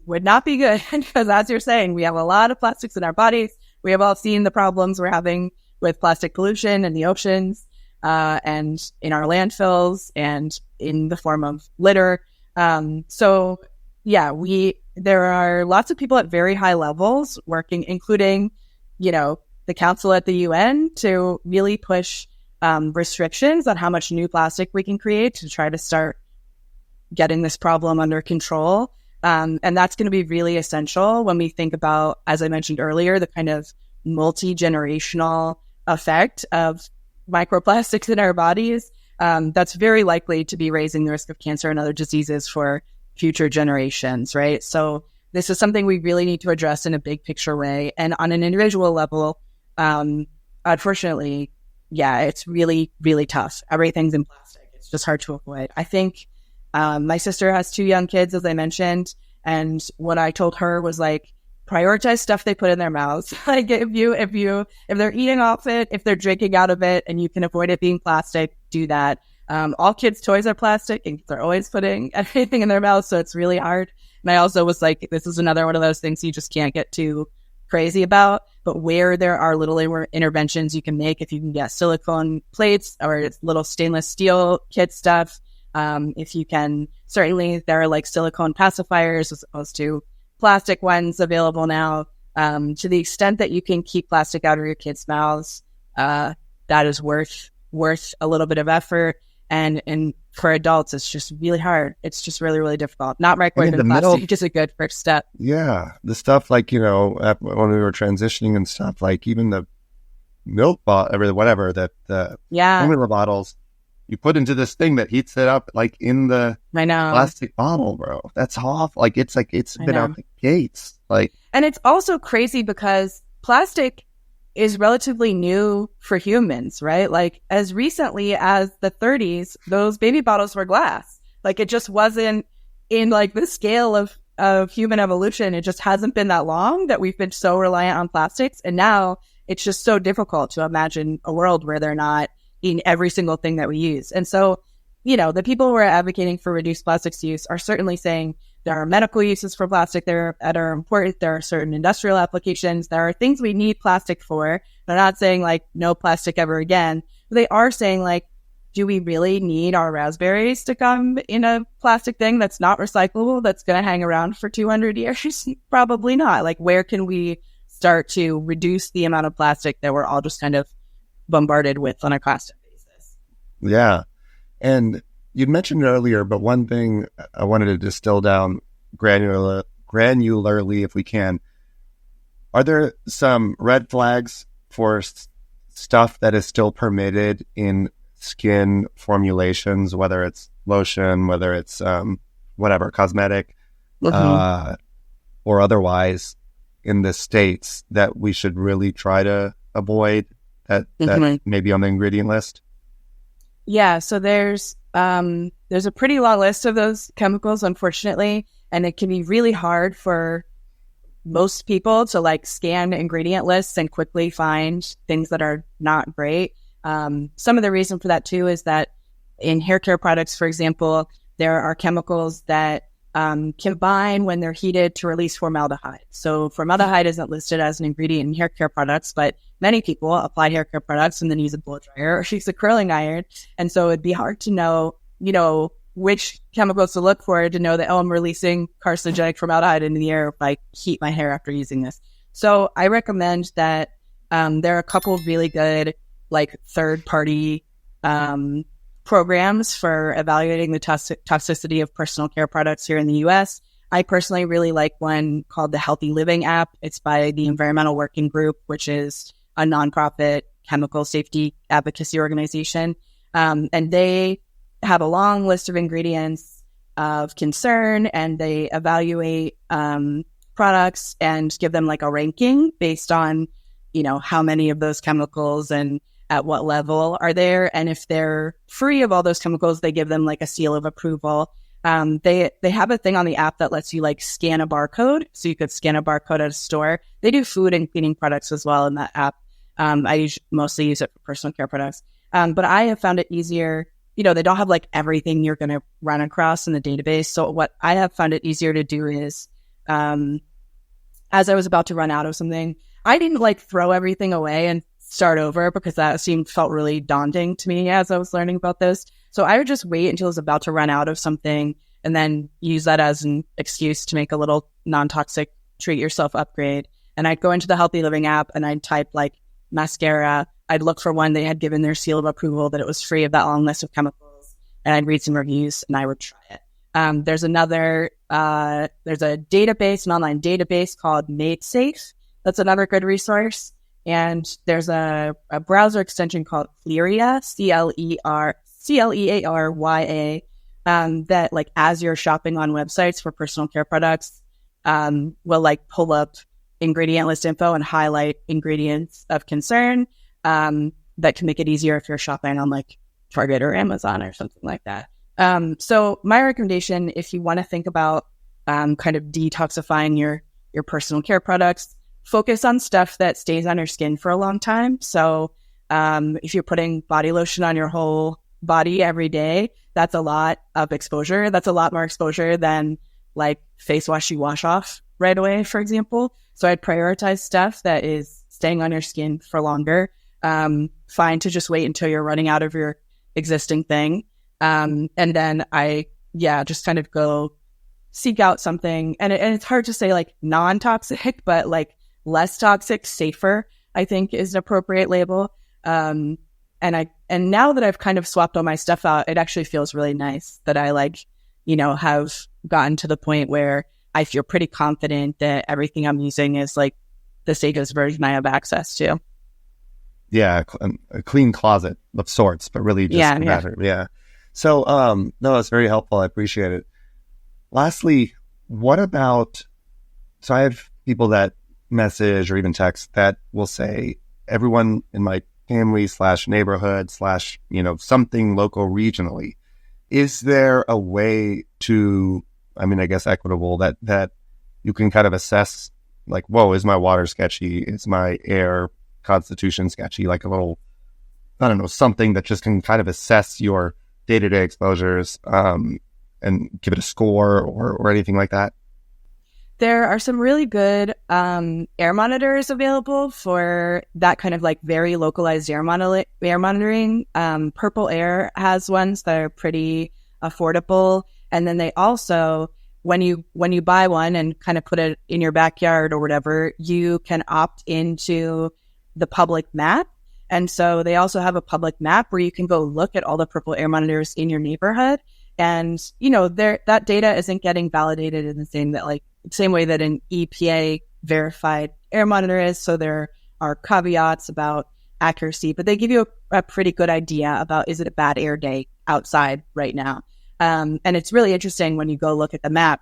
would not be good because, as you're saying, we have a lot of plastics in our bodies. We have all seen the problems we're having with plastic pollution in the oceans and in our landfills and in the form of litter. So yeah, there are lots of people at very high levels working, including, the council at the UN, to really push restrictions on how much new plastic we can create to try to start getting this problem under control. And that's going to be really essential when we think about, as I mentioned earlier, the kind of multi-generational effect of microplastics in our bodies. That's very likely to be raising the risk of cancer and other diseases for future generations, right? So this is something we really need to address in a big picture way. And on an individual level, unfortunately, it's really, really tough. Everything's in plastic. It's just hard to avoid. I think my sister has 2 young kids, as I mentioned, and what I told her was like, prioritize stuff they put in their mouths. Like if they're eating off it, if they're drinking out of it, and you can avoid it being plastic, do that. All kids' toys are plastic, and they're always putting everything in their mouths, so it's really hard. And I also was like, this is another one of those things you just can't get too crazy about. But where there are little interventions you can make, if you can get silicone plates or little stainless steel kit stuff, if you can, certainly there are like silicone pacifiers as opposed to plastic ones available now. To the extent that you can keep plastic out of your kids' mouths, that is worth a little bit of effort. And for adults, it's just really hard. It's just really, really difficult. Not microwaving plastic is a good first step. Yeah. The stuff like, when we were transitioning and stuff, like even the milk bottle or whatever, the formula bottles, you put into this thing that heats it up like in the plastic bottle, bro. That's awful. Like it's been out the gates. And it's also crazy because plastic is relatively new for humans, right? Like as recently as the 30s, those baby bottles were glass. Like it just wasn't in like the scale of human evolution. It just hasn't been that long that we've been so reliant on plastics. And now it's just so difficult to imagine a world where they're not in every single thing that we use. And so, the people who are advocating for reduced plastics use are certainly saying there are medical uses for plastic that are important. There are certain industrial applications. There are things we need plastic for. They're not saying like no plastic ever again. But they are saying like, do we really need our raspberries to come in a plastic thing that's not recyclable, that's going to hang around for 200 years? Probably not. Like, where can we start to reduce the amount of plastic that we're all just kind of bombarded with on a constant basis? Yeah. And you'd mentioned earlier, but one thing I wanted to distill down granularly, if we can. Are there some red flags for stuff that is still permitted in skin formulations, whether it's lotion, whether it's cosmetic, or otherwise in the States, that we should really try to avoid that may be on the ingredient list? Yeah, so there's a pretty long list of those chemicals, unfortunately, and it can be really hard for most people to like scan ingredient lists and quickly find things that are not great. Some of the reason for that too is that in hair care products, for example, there are chemicals that combine when they're heated to release formaldehyde. So formaldehyde isn't listed as an ingredient in hair care products, but many people apply hair care products and then use a blow dryer or use a curling iron. And so it'd be hard to know, which chemicals to look for to know that, I'm releasing carcinogenic formaldehyde into the air if I heat my hair after using this. So I recommend that there are a couple of really good like third-party programs for evaluating the toxicity of personal care products here in the U.S. I personally really like one called the Healthy Living app. It's by the Environmental Working Group, which is a nonprofit chemical safety advocacy organization. And they have a long list of ingredients of concern, and they evaluate products and give them like a ranking based on, how many of those chemicals and at what level are there. And if they're free of all those chemicals, they give them like a seal of approval. They have a thing on the app that lets you like scan a barcode. So you could scan a barcode at a store. They do food and cleaning products as well in that app. I mostly use it for personal care products. But I have found it easier. They don't have like everything you're going to run across in the database. So what I have found it easier to do is, as I was about to run out of something, I didn't like throw everything away and start over because that felt really daunting to me as I was learning about this. So I would just wait until I was about to run out of something and then use that as an excuse to make a little non-toxic treat yourself upgrade. And I'd go into the Healthy Living app and I'd type like mascara. I'd look for one they had given their seal of approval that it was free of that long list of chemicals, and I'd read some reviews and I would try it. There's a database, an online database called Made Safe. That's another good resource. And there's a browser extension called Clearia, Clearya, that like as you're shopping on websites for personal care products, will like pull up ingredient list info and highlight ingredients of concern. That can make it easier if you're shopping on like Target or Amazon or something like that. So my recommendation, if you want to think about kind of detoxifying your personal care products, focus on stuff that stays on your skin for a long time. So if you're putting body lotion on your whole body every day, that's a lot of exposure. That's a lot more exposure than like face wash you wash off right away, for example. So I'd prioritize stuff that is staying on your skin for longer. Fine to just wait until you're running out of your existing thing. And then just kind of go seek out something. And it's hard to say like non-toxic, but like less toxic, safer, I think is an appropriate label. And now that I've kind of swapped all my stuff out, it actually feels really nice that I have gotten to the point where I feel pretty confident that everything I'm using is like the safest version I have access to. Yeah, a clean closet of sorts, but really just matter. Yeah. So, no, that's very helpful. I appreciate it. Lastly, what about, so I have people that message or even text that will say, everyone in my family / neighborhood / something local regionally. Is there a way to, I guess equitable, that you can kind of assess like, whoa, is my water sketchy? Is my air constitution sketchy? Like a little, I don't know, something that just can kind of assess your day-to-day exposures and give it a score or anything like that? There are some really good air monitors available for that kind of like very localized air monitoring. Purple Air has ones that are pretty affordable. And then they also, when you buy one and kind of put it in your backyard or whatever, you can opt into the public map. And so they also have a public map where you can go look at all the Purple Air monitors in your neighborhood. And, that data isn't getting validated in the same way that an EPA verified air monitor is. So there are caveats about accuracy, but they give you a pretty good idea about, is it a bad air day outside right now? And it's really interesting when you go look at the map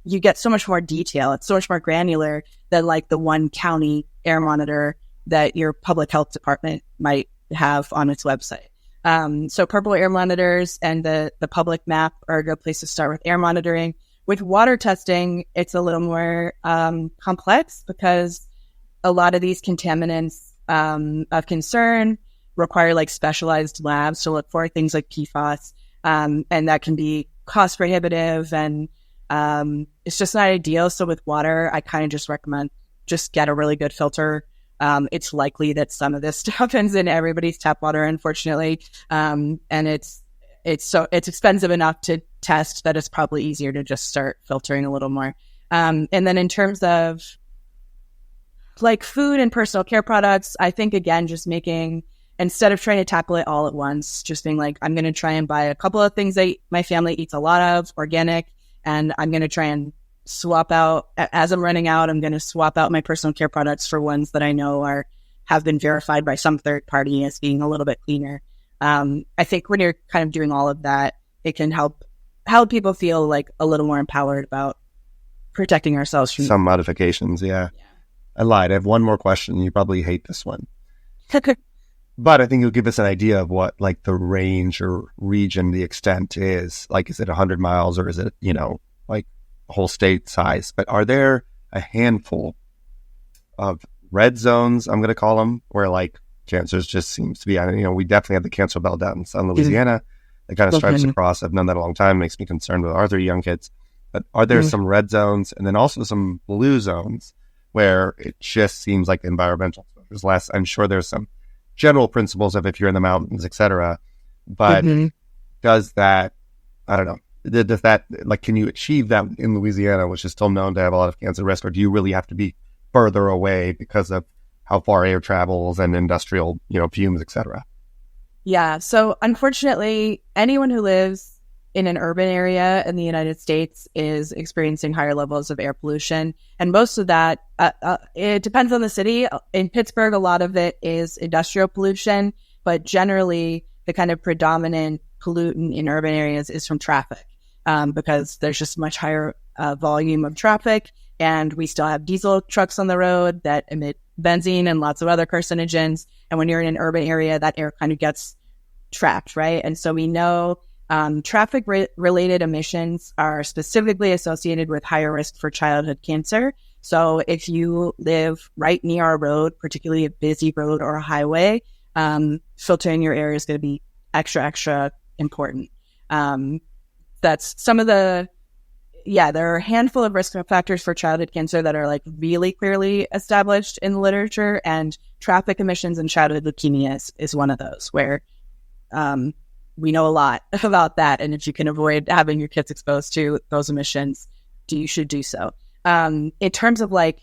you get so much more detail. It's so much more granular than like the one county air monitor that your public health department might have on its website. So Purple Air monitors and the public map are a good place to start with air monitoring. With water testing, it's a little more complex because a lot of these contaminants of concern require like specialized labs to look for things like PFAS, and that can be cost prohibitive, and it's just not ideal. So with water, I kind of just recommend just get a really good filter. It's likely that some of this stuff happens in everybody's tap water, unfortunately, and it's expensive enough to test that it's probably easier to just start filtering a little more. And then in terms of like food and personal care products, I think, again, just instead of trying to tackle it all at once, just being like, I'm going to try and buy a couple of things that my family eats a lot of, organic, and I'm going to try and swap out, as I'm running out, I'm going to swap out my personal care products for ones that I know have been verified by some third party as being a little bit cleaner. I think when you're kind of doing all of that, it can help people feel like a little more empowered about protecting ourselves from some modifications. Yeah. I lied. I have one more question. You probably hate this one. But I think it'll give us an idea of what like the range or region, the extent is. Like, is it 100 miles or is it, like a whole state size? But are there a handful of red zones, I'm going to call them, where like cancers just seems to be, we definitely have the cancer belt out in Southern Louisiana. It kind of stripes across. I've known that a long time. It makes me concerned with our 3 young kids. But are there some red zones and then also some blue zones where it just seems like environmental exposure is less? I'm sure there's some general principles of if you're in the mountains, etc. But does that, I don't know, does that, like, can you achieve that in Louisiana, which is still known to have a lot of cancer risk, or do you really have to be further away because of how far air travels and industrial, fumes, etc.? Yeah. So unfortunately, anyone who lives in an urban area in the United States is experiencing higher levels of air pollution. And most of that, it depends on the city. In Pittsburgh, a lot of it is industrial pollution, but generally the kind of predominant pollutant in urban areas is from traffic, because there's just much higher volume of traffic. And we still have diesel trucks on the road that emit benzene and lots of other carcinogens. And when you're in an urban area, that air kind of gets trapped, right? And so we know traffic-related emissions are specifically associated with higher risk for childhood cancer. So if you live right near a road, particularly a busy road or a highway, filtering your air is going to be extra important. That's some of there are a handful of risk factors for childhood cancer that are like really clearly established in the literature, and traffic emissions and childhood leukemia is one of those where we know a lot about that. And if you can avoid having your kids exposed to those emissions, you should do so. In terms of like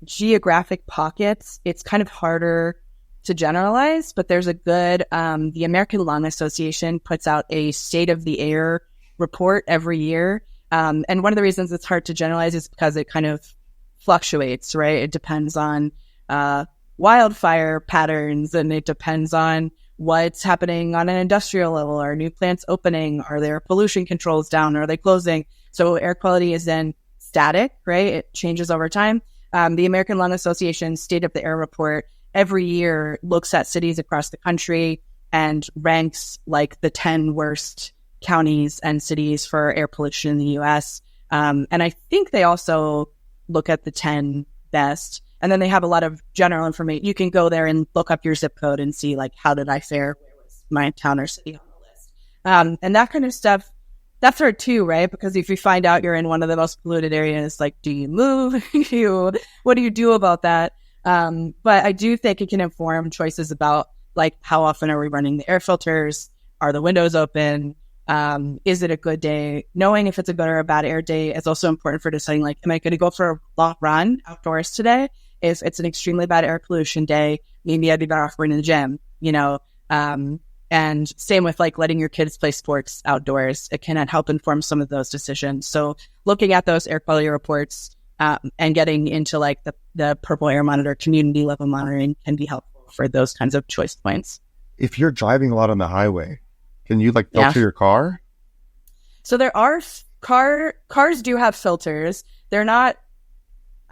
geographic pockets, it's kind of harder to generalize, but there's a good, the American Lung Association puts out a state of the air report every year. And one of the reasons it's hard to generalize is because it kind of fluctuates, right? It depends on wildfire patterns, and it depends on what's happening on an industrial level. Are new plants opening? Are there pollution controls down? Are they closing? So air quality is then static, right? It changes over time. The American Lung Association State of the Air report every year looks at cities across the country and ranks like the 10 worst counties and cities for air pollution in the U.S. And I think they also look at the 10 best. And then they have a lot of general information. You can go there and look up your zip code and see, like, how did I fare? Where was my town or city on the list? And that kind of stuff, that's hard too, right? Because if you find out you're in one of the most polluted areas, like, do you move? What do you do about that? But I do think it can inform choices about, like, how often are we running the air filters? Are the windows open? Is it a good day? Knowing if it's a good or a bad air day is also important for deciding, like, am I going to go for a long run outdoors today? If it's an extremely bad air pollution day, maybe I'd be better off going to the gym, and same with like letting your kids play sports outdoors. It can help inform some of those decisions. So looking at those air quality reports and getting into like the Purple Air Monitor community level monitoring can be helpful for those kinds of choice points. If you're driving a lot on the highway, can you like filter your car? So there are cars do have filters. They're not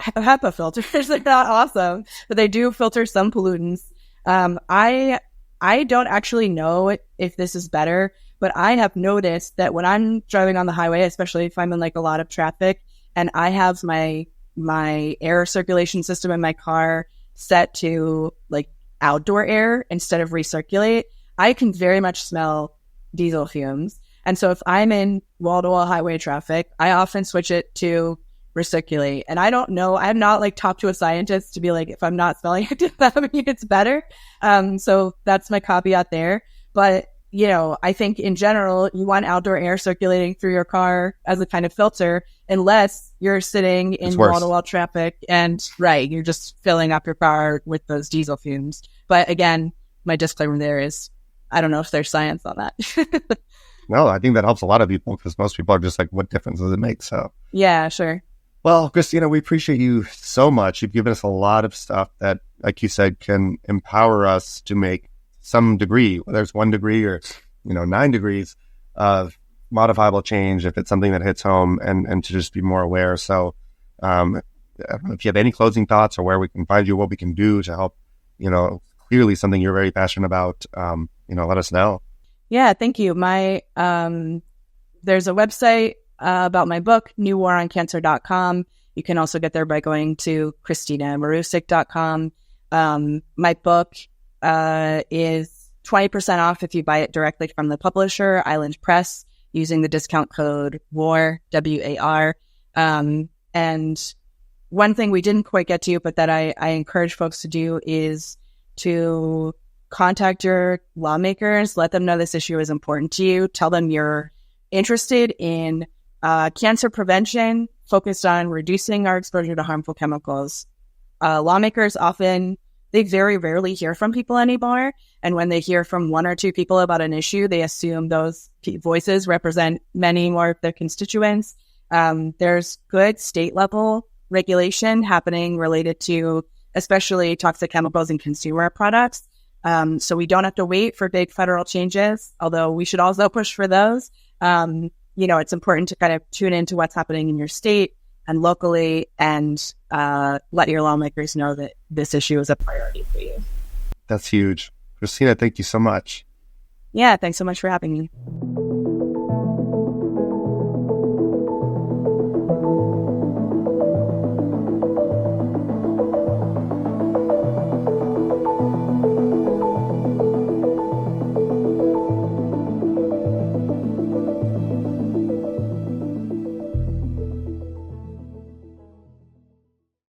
HEPA filters. They're not awesome, but they do filter some pollutants. I don't actually know if this is better, but I have noticed that when I'm driving on the highway, especially if I'm in like a lot of traffic and I have my air circulation system in my car set to like outdoor air instead of recirculate, I can very much smell diesel fumes. And so if I'm in wall-to-wall highway traffic, I often switch it to recirculate. And I don't know, I'm not like talked to a scientist to be like, if I'm not smelling it, does that mean it's better? So that's my caveat there. But, you know, I think in general, you want outdoor air circulating through your car as a kind of filter, unless you're sitting in wall-to-wall traffic and you're just filling up your car with those diesel fumes. But again, my disclaimer there is, I don't know if there's science on that. No, I think that helps a lot of people because most people are just like, what difference does it make? So yeah, sure. Well, Kristina, we appreciate you so much. You've given us a lot of stuff that, like you said, can empower us to make some degree, whether it's 1 degree or, 9 degrees of modifiable change, if it's something that hits home, and to just be more aware. So if you have any closing thoughts or where we can find you, what we can do to help, clearly something you're very passionate about, let us know. Yeah, thank you. There's a website about my book, newwaroncancer.com. You can also get there by going to KristinaMarusic.com. My book is 20% off if you buy it directly from the publisher, Island Press, using the discount code WAR, W-A-R. And one thing we didn't quite get to, but that I encourage folks to do is to contact your lawmakers, let them know this issue is important to you, tell them you're interested in cancer prevention, focused on reducing our exposure to harmful chemicals. Lawmakers they very rarely hear from people anymore. And when they hear from 1 or 2 people about an issue, they assume those voices represent many more of their constituents. There's good state level regulation happening related to especially toxic chemicals in consumer products. So we don't have to wait for big federal changes, although we should also push for those. It's important to kind of tune into what's happening in your state and locally and let your lawmakers know that this issue is a priority for you. That's huge. Kristina, thank you so much. Yeah, thanks so much for having me.